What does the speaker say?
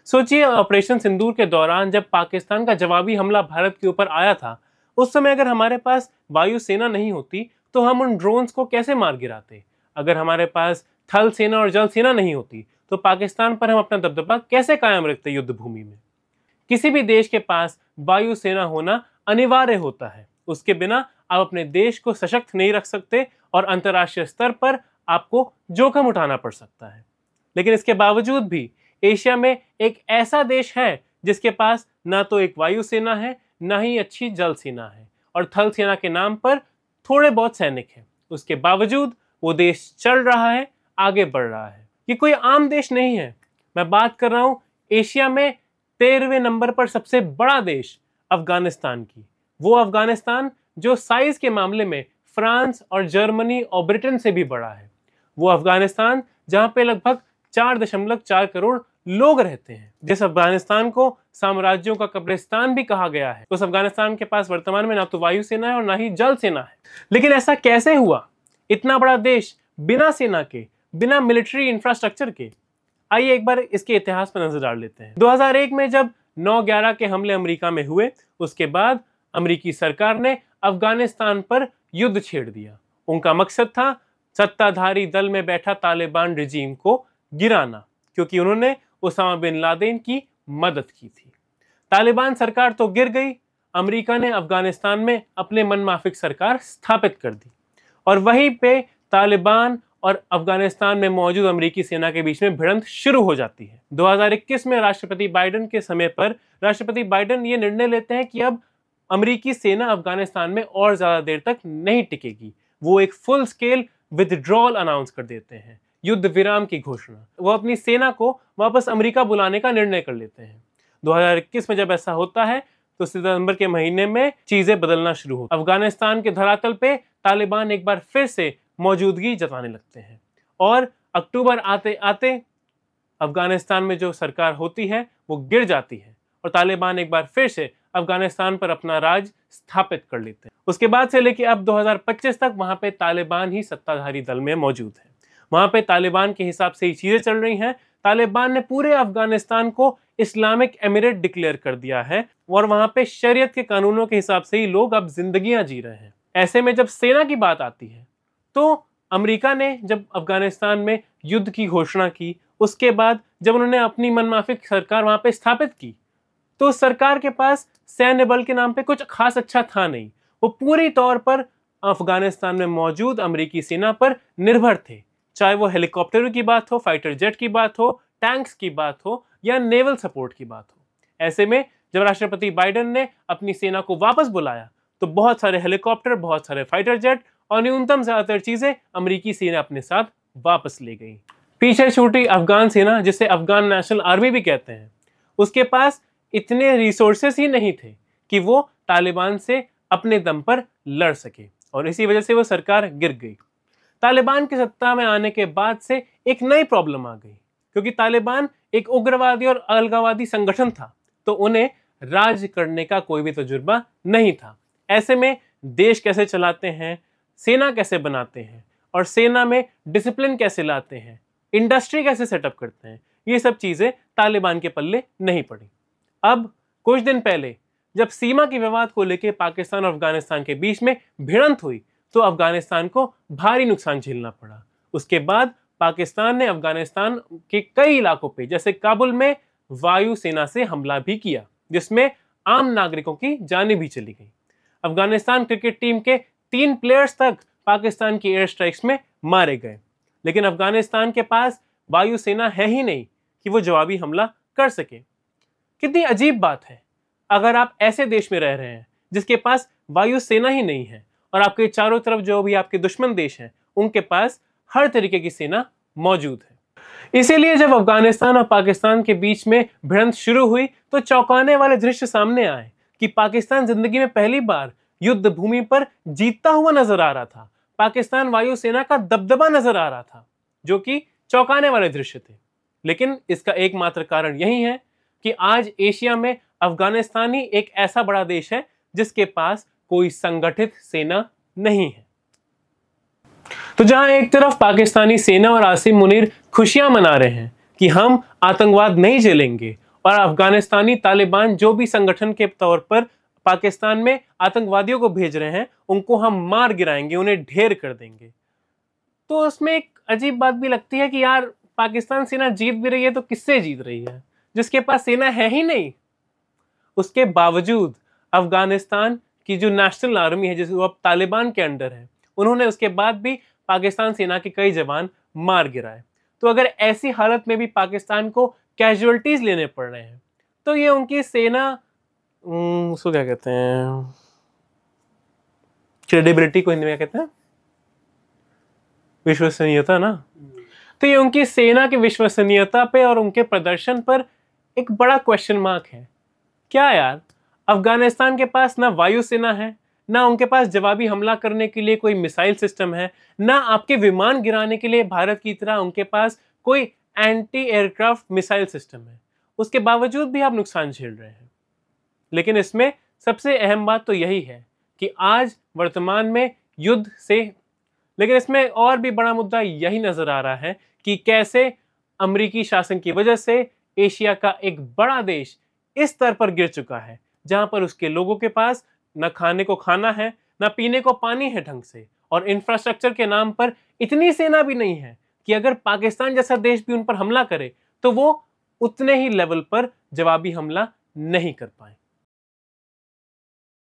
सोचिए, ऑपरेशन सिंदूर के दौरान जब पाकिस्तान का जवाबी हमला भारत के ऊपर आया था, उस समय अगर हमारे पास वायुसेना नहीं होती तो हम उन ड्रोन्स को कैसे मार गिराते। अगर हमारे पास थल सेना और जल सेना नहीं होती तो पाकिस्तान पर हम अपना दबदबा कैसे कायम रखते युद्ध भूमि में। किसी भी देश के पास वायुसेना होना अनिवार्य होता है, उसके बिना आप अपने देश को सशक्त नहीं रख सकते और अंतर्राष्ट्रीय स्तर पर आपको जोखिम उठाना पड़ सकता है। लेकिन इसके बावजूद भी एशिया में एक ऐसा देश है जिसके पास ना तो एक वायुसेना है, ना ही अच्छी जल सेना है, और थल सेना के नाम पर थोड़े बहुत सैनिक हैं। उसके बावजूद वो देश चल रहा है, आगे बढ़ रहा है। ये कोई आम देश नहीं है। मैं बात कर रहा हूं एशिया में 13वें नंबर पर सबसे बड़ा देश अफगानिस्तान की। वो अफगानिस्तान जो साइज के मामले में फ्रांस और जर्मनी और ब्रिटेन से भी बड़ा है। वो अफगानिस्तान जहां पे लगभग 4.4 करोड़ लोग रहते हैं। जिस अफगानिस्तान को साम्राज्यों का कब्रिस्तान भी कहा गया है, उस अफगानिस्तान के पास वर्तमान में ना तो वायुसेना है और ना ही जल सेना है। लेकिन ऐसा कैसे हुआ? इतना बड़ा देश बिना सेना के, बिना मिलिट्री इंफ्रास्ट्रक्चर के। आइए एक बार इसके इतिहास पर नजर डाल लेते हैं। 2001 में जब 9/11 के हमले अमेरिका में हुए, उसके बाद अमेरिकी सरकार ने अफगानिस्तान पर युद्ध छेड़ दिया। उनका मकसद था सत्ताधारी दल में बैठा तालिबान रिजीम को गिराना, क्योंकि उन्होंने उसामा बिन लादेन की मदद की थी। तालिबान सरकार तो गिर गई, अमेरिका ने अफगानिस्तान में अपने मनमाफिक सरकार स्थापित कर दी, और वहीं पे तालिबान और अफगानिस्तान में मौजूद अमेरिकी सेना के बीच में भिड़ंत शुरू हो जाती है। 2021 में राष्ट्रपति बाइडेन के समय पर राष्ट्रपति बाइडेन ये निर्णय लेते हैं कि अब अमेरिकी सेना अफगानिस्तान में और ज्यादा देर तक नहीं टिकेगी। वो एक फुल स्केल विथड्रॉल अनाउंस कर देते हैं, युद्ध विराम की घोषणा। वो अपनी सेना को वापस अमेरिका बुलाने का निर्णय कर लेते हैं। 2021 में जब ऐसा होता है तो सितंबर के महीने में चीजें बदलना शुरू होती हैं। अफगानिस्तान के धरातल पे तालिबान एक बार फिर से मौजूदगी जताने लगते हैं, और अक्टूबर आते आते अफगानिस्तान में जो सरकार होती है वो गिर जाती है, और तालिबान एक बार फिर से अफगानिस्तान पर अपना राज स्थापित कर लेते हैं। उसके बाद से लेकर अब 2025 तक वहां पे तालिबान ही सत्ताधारी दल में मौजूद है। वहां पे तालिबान के हिसाब से ही चीजें चल रही हैं। तालिबान ने पूरे अफगानिस्तान को इस्लामिक एमिरेट डिक्लेयर कर दिया है, और वहां पे शरीयत के कानूनों के हिसाब से ही लोग अब जिंदगियां जी रहे हैं। ऐसे में जब सेना की बात आती है तो अमेरिका ने जब अफगानिस्तान में युद्ध की घोषणा की, उसके बाद जब उन्होंने अपनी मनमाफिक सरकार वहां पे स्थापित की, तो उस सरकार के पास सैन्य बल के नाम पे कुछ खास अच्छा था नहीं। वो पूरी तौर पर अफगानिस्तान में मौजूद अमेरिकी सेना पर निर्भर थे, चाहे वो हेलीकॉप्टरों की बात हो, फाइटर जेट की बात हो, टैंक्स की बात हो, या नेवल सपोर्ट की बात हो। ऐसे में जब राष्ट्रपति बाइडेन ने अपनी सेना को वापस बुलाया तो बहुत सारे हेलीकॉप्टर, बहुत सारे फाइटर जेट और न्यूनतम ज्यादातर चीजें अमेरिकी सेना अपने साथ वापस ले गई। पीछे छूटी अफगान सेना, जिसे अफगान नेशनल आर्मी भी कहते हैं, उसके पास इतने रिसोर्सेस ही नहीं थे कि वो तालिबान से अपने दम पर लड़ सके, और इसी वजह से वो सरकार गिर गई। तालिबान की सत्ता में आने के बाद से एक नई प्रॉब्लम आ गई, क्योंकि तालिबान एक उग्रवादी और अलगाववादी संगठन था, तो उन्हें राज करने का कोई भी तजुर्बा नहीं था। ऐसे में देश कैसे चलाते हैं, सेना कैसे बनाते हैं, और सेना में डिसिप्लिन कैसे लाते हैं, इंडस्ट्री कैसे सेटअप करते हैं, ये सब चीजें तालिबान के पल्ले नहीं पड़ी। अब कुछ दिन पहले जब सीमा के विवाद को लेकर पाकिस्तान और अफगानिस्तान के बीच में भिड़ंत हुई तो अफगानिस्तान को भारी नुकसान झेलना पड़ा। उसके बाद पाकिस्तान ने अफगानिस्तान के कई इलाकों पे, जैसे काबुल में, वायुसेना से हमला भी किया, जिसमें आम नागरिकों की जानें भी चली गई। अफगानिस्तान क्रिकेट टीम के 3 प्लेयर्स तक पाकिस्तान की एयर स्ट्राइक्स में मारे गए। लेकिन अफगानिस्तान के पास वायुसेना है ही नहीं कि वो जवाबी हमला कर सके। कितनी अजीब बात है, अगर आप ऐसे देश में रह रहे हैं जिसके पास वायुसेना ही नहीं है, और आपके चारों तरफ जो भी आपके दुश्मन देश हैं उनके पास हर तरीके की सेना मौजूद है। इसीलिए जब अफगानिस्तान और पाकिस्तान के बीच में भिड़ंत शुरू हुई तो चौंकाने वाले दृश्य सामने आए कि पाकिस्तान जिंदगी में पहली बार युद्ध भूमि पर जीतता हुआ नजर आ रहा था। पाकिस्तान वायुसेना का दबदबा नजर आ रहा था, जो कि चौंकाने वाले दृश्य थे। लेकिन इसका एकमात्र कारण यही है कि आज एशिया में अफगानिस्तान ही एक ऐसा बड़ा देश है जिसके पास कोई संगठित सेना नहीं है। तो जहां एक तरफ पाकिस्तानी सेना और आसिम मुनीर खुशियां मना रहे हैं कि हम आतंकवाद नहीं झेलेंगे और अफगानिस्तानी तालिबान जो भी संगठन के तौर पर पाकिस्तान में आतंकवादियों को भेज रहे हैं, उनको हम मार गिराएंगे, उन्हें ढेर कर देंगे। तो उसमें एक अजीब बात भी लगती है कि यार पाकिस्तान सेना जीत भी रही है तो किससे जीत रही है, जिसके पास सेना है ही नहीं। उसके बावजूद अफगानिस्तान की जो नेशनल आर्मी है, जिसको अब तालिबान के अंडर है, उन्होंने उसके बाद भी पाकिस्तान सेना के कई जवान मार गिराए। तो अगर ऐसी हालत में भी पाकिस्तान को कैजुअलिटीज लेने पड़ रहे हैं, तो ये उनकी सेना उसको क्या कहते हैं, क्रेडिबिलिटी को हिंदी में क्या कहते हैं, विश्वसनीयता ना। तो ये उनकी सेना की विश्वसनीयता पे और उनके प्रदर्शन पर एक बड़ा क्वेश्चन मार्क है। क्या यार, अफगानिस्तान के पास ना वायुसेना है, ना उनके पास जवाबी हमला करने के लिए कोई मिसाइल सिस्टम है, ना आपके विमान गिराने के लिए भारत की तरह उनके पास कोई एंटी एयरक्राफ्ट मिसाइल सिस्टम है। उसके बावजूद भी आप नुकसान झेल रहे हैं। लेकिन इसमें सबसे अहम बात तो यही है कि आज वर्तमान में युद्ध से, लेकिन इसमें और भी बड़ा मुद्दा यही नजर आ रहा है कि कैसे अमेरिकी शासन की वजह से एशिया का एक बड़ा देश इस स्तर पर गिर चुका है, जहां पर उसके लोगों के पास न खाने को खाना है, न पीने को पानी है ढंग से, और इंफ्रास्ट्रक्चर के नाम पर इतनी सेना भी नहीं है कि अगर पाकिस्तान जैसा देश भी उन पर हमला करे तो वो उतने ही लेवल पर जवाबी हमला नहीं कर पाए।